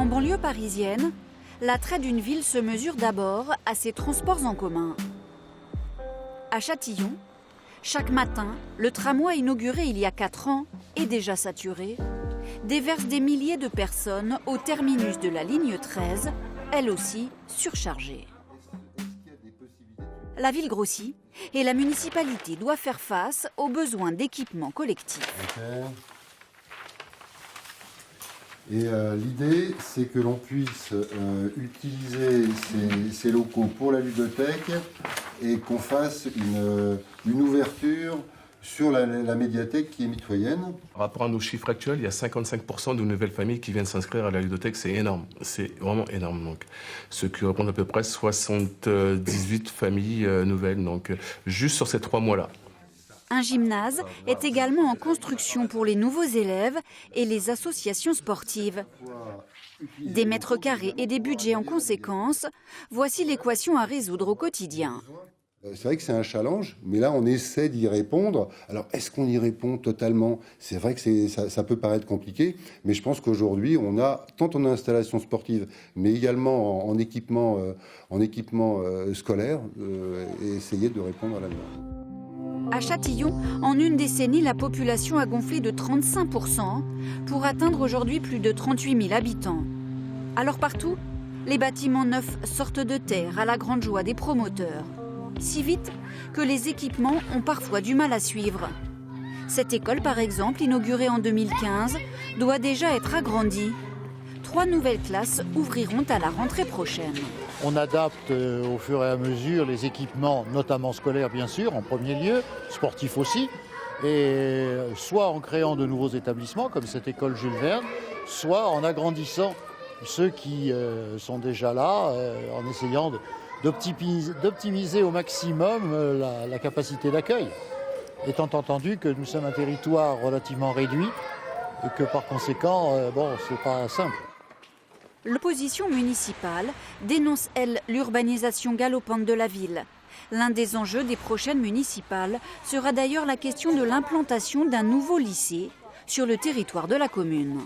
En banlieue parisienne, l'attrait d'une ville se mesure d'abord à ses transports en commun. À Châtillon, chaque matin, le tramway inauguré il y a 4 ans est déjà saturé, déverse des milliers de personnes au terminus de la ligne 13, elle aussi surchargée. La ville grossit et la municipalité doit faire face aux besoins d'équipements collectifs. Et l'idée, c'est que l'on puisse utiliser ces locaux pour la ludothèque et qu'on fasse une ouverture sur la médiathèque qui est mitoyenne. Par rapport à nos chiffres actuels, il y a 55% de nouvelles familles qui viennent s'inscrire à la ludothèque. C'est énorme, c'est vraiment énorme. Donc, ce qui représente à peu près 78 familles nouvelles, donc juste sur ces 3 mois-là. Un gymnase est également en construction pour les nouveaux élèves et les associations sportives. Des mètres carrés et des budgets en conséquence, voici l'équation à résoudre au quotidien. C'est vrai que c'est un challenge, mais là on essaie d'y répondre. Alors est-ce qu'on y répond totalement? C'est vrai que ça peut paraître compliqué, mais je pense qu'aujourd'hui on a, tant en installation sportive, mais également en équipement scolaire, et essayer de répondre à la demande. À Châtillon, en une décennie, la population a gonflé de 35% pour atteindre aujourd'hui plus de 38 000 habitants. Alors partout, les bâtiments neufs sortent de terre à la grande joie des promoteurs. Si vite que les équipements ont parfois du mal à suivre. Cette école, par exemple, inaugurée en 2015, doit déjà être agrandie. 3 nouvelles classes ouvriront à la rentrée prochaine. On adapte au fur et à mesure les équipements, notamment scolaires bien sûr, en premier lieu, sportifs aussi, et soit en créant de nouveaux établissements comme cette école Jules Verne, soit en agrandissant ceux qui sont déjà là, en essayant d'optimiser au maximum la capacité d'accueil, étant entendu que nous sommes un territoire relativement réduit et que par conséquent, c'est pas simple. L'opposition municipale dénonce, elle, l'urbanisation galopante de la ville. L'un des enjeux des prochaines municipales sera d'ailleurs la question de l'implantation d'un nouveau lycée sur le territoire de la commune.